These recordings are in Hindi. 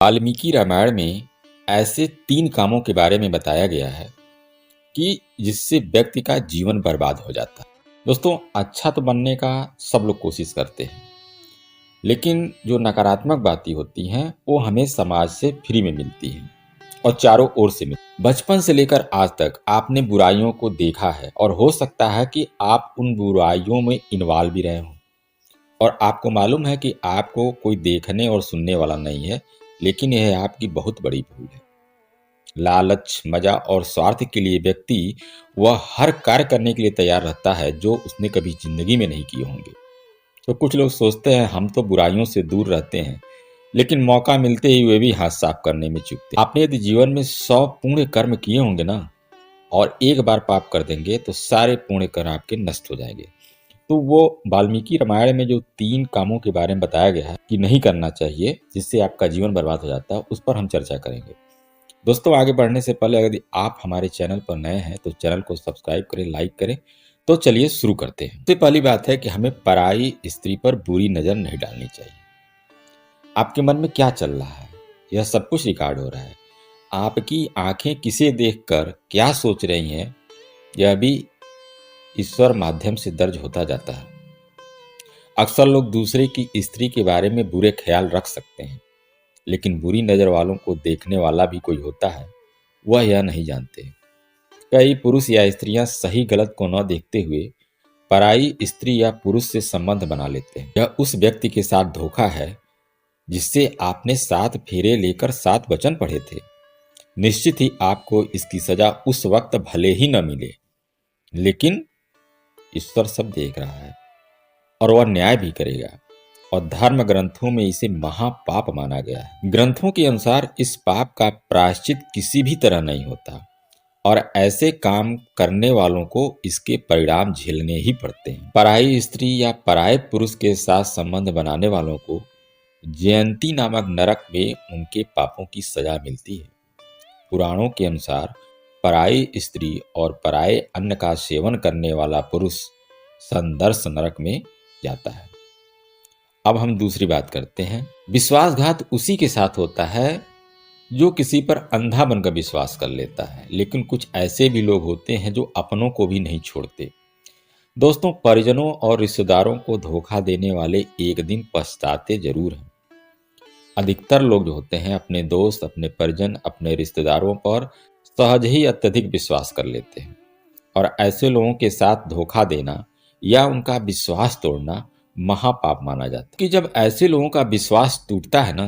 वाल्मीकि रामायण में ऐसे 3 कामों के बारे में बताया गया है कि जिससे व्यक्ति का जीवन बर्बाद हो जाता है। दोस्तों, अच्छा तो बनने का सब लोग कोशिश करते हैं, लेकिन जो नकारात्मक बातें होती हैं वो हमें समाज से फ्री में मिलती हैं और चारों ओर से मिलती। बचपन से लेकर आज तक आपने बुराइयों को देखा है और हो सकता है कि आप उन बुराइयों में इन्वॉल्व भी रहे हों और आपको मालूम है कि आपको कोई देखने और सुनने वाला नहीं है, लेकिन यह आपकी बहुत बड़ी भूल है। लालच, मजा और स्वार्थ के लिए व्यक्ति वह हर कार्य करने के लिए तैयार रहता है जो उसने कभी जिंदगी में नहीं किए होंगे। तो कुछ लोग सोचते हैं हम तो बुराइयों से दूर रहते हैं, लेकिन मौका मिलते ही वे भी हाथ साफ करने में चूकते हैं। आपने यदि जीवन में 100 पुण्य कर्म किए होंगे ना, और एक बार पाप कर देंगे तो सारे पुण्य कर्म आपके नष्ट हो जाएंगे। तो वो वाल्मीकि रामायण में जो 3 कामों के बारे में बताया गया है कि नहीं करना चाहिए जिससे आपका जीवन बर्बाद हो जाता है, उस पर हम चर्चा करेंगे। दोस्तों, आगे बढ़ने से पहले यदि आप हमारे चैनल पर नए हैं तो चैनल को सब्सक्राइब करें, लाइक करें। तो चलिए शुरू करते हैं। सबसे पहली बात है कि हमें पराई स्त्री पर बुरी नजर नहीं डालनी चाहिए। आपके मन में क्या चल रहा है, यह सब कुछ रिकॉर्ड हो रहा है। आपकी आंखें किसे देखकर क्या सोच रही हैं, यह भी ईश्वर माध्यम से दर्ज होता जाता है। अक्सर लोग दूसरे की स्त्री के बारे में बुरे ख्याल रख सकते हैं, लेकिन बुरी नजर वालों को देखने वाला भी कोई होता है, वह यह नहीं जानते। कई पुरुष या स्त्रियां सही गलत को न देखते हुए पराई स्त्री या पुरुष से संबंध बना लेते हैं। यह उस व्यक्ति के साथ धोखा है जिससे आपने 7 फेरे लेकर 7 वचन पढ़े थे। निश्चित ही आपको इसकी सजा उस वक्त भले ही न मिले, लेकिन ईश्वर सब देख रहा है और वह न्याय भी करेगा, और धर्म ग्रंथों में इसे महापाप माना गया है। ग्रंथों के अनुसार इस पाप का प्रायश्चित किसी भी तरह नहीं होता और ऐसे काम करने वालों को इसके परिणाम झेलने ही पड़ते हैं। पराई स्त्री या पराये पुरुष के साथ संबंध बनाने वालों को जयंती नामक नरक में उनके पापों की सजा मिलती है। पुराणों के अनुसार पराई स्त्री और पराये अन्न का सेवन करने वाला पुरुष संदर्श नरक में जाता है। अब हम दूसरी बात करते हैं। विश्वासघात उसी के साथ होता है जो किसी पर अंधा बनकर विश्वास कर लेता है, लेकिन कुछ ऐसे भी लोग होते हैं जो अपनों को भी नहीं छोड़ते। दोस्तों, परिजनों और रिश्तेदारों को धोखा देने वाले एक दिन पछताते जरूर हैं। अधिकतर लोग जो होते हैं अपने दोस्त, अपने परिजन, अपने रिश्तेदारों पर सहज ही अत्यधिक विश्वास कर लेते हैं, और ऐसे लोगों के साथ धोखा देना या उनका विश्वास तोड़ना महापाप माना जाता है। कि जब ऐसे लोगों का विश्वास टूटता है ना,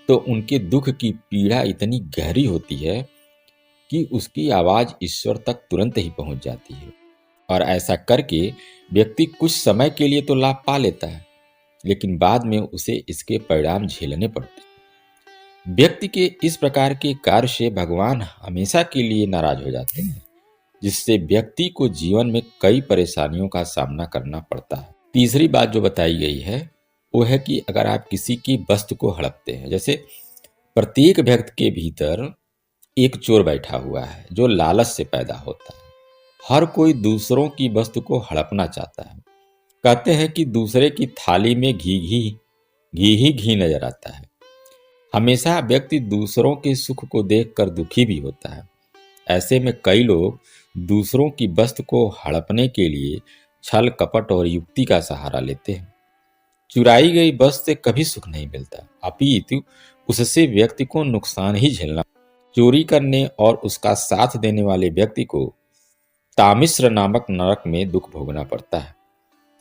तो उनके दुख की पीड़ा इतनी गहरी होती है कि उसकी आवाज ईश्वर तक तुरंत ही पहुंच जाती है, और ऐसा करके व्यक्ति कुछ समय के लिए तो लाभ पा लेता है, लेकिन बाद में उसे इसके परिणाम झेलने पड़ते हैं। व्यक्ति के इस प्रकार के कार्य से भगवान हमेशा के लिए नाराज हो जाते हैं, जिससे व्यक्ति को जीवन में कई परेशानियों का सामना करना पड़ता है। तीसरी बात जो बताई गई है वो है कि अगर आप किसी की वस्तु को हड़पते हैं, जैसे प्रत्येक व्यक्ति के भीतर एक चोर बैठा हुआ है जो लालच से पैदा होता है। हर कोई दूसरों की वस्तु को हड़पना चाहता है। कहते हैं कि दूसरे की थाली में घी नजर आता है। हमेशा व्यक्ति दूसरों के सुख को देखकर दुखी भी होता है। ऐसे में कई लोग दूसरों की वस्तु को हड़पने के लिए छल, कपट और युक्ति का सहारा लेते हैं। चुराई गई वस्तु से कभी सुख नहीं मिलता, अपितु उससे व्यक्ति को नुकसान ही झेलना। चोरी करने और उसका साथ देने वाले व्यक्ति को तामिश्र नामक नरक में दुख भोगना पड़ता है।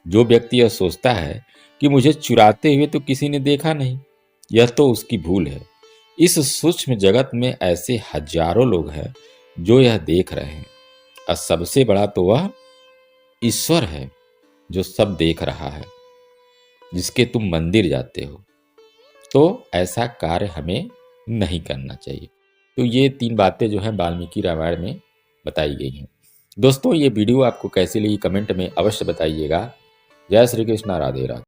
जो व्यक्ति यह सोचता है कि मुझे चुराते हुए तो किसी ने देखा नहीं, यह तो उसकी भूल है। इस सूक्ष्म जगत में ऐसे हजारों लोग हैं जो यह देख रहे हैं, और सबसे बड़ा तो वह ईश्वर है जो सब देख रहा है, जिसके तुम मंदिर जाते हो। तो ऐसा कार्य हमें नहीं करना चाहिए। तो ये 3 बातें जो हैं वाल्मीकि रामायण में बताई गई हैं। दोस्तों, ये वीडियो आपको कैसी लगी कमेंट में अवश्य बताइएगा। जय श्री कृष्णा, राधे राधे।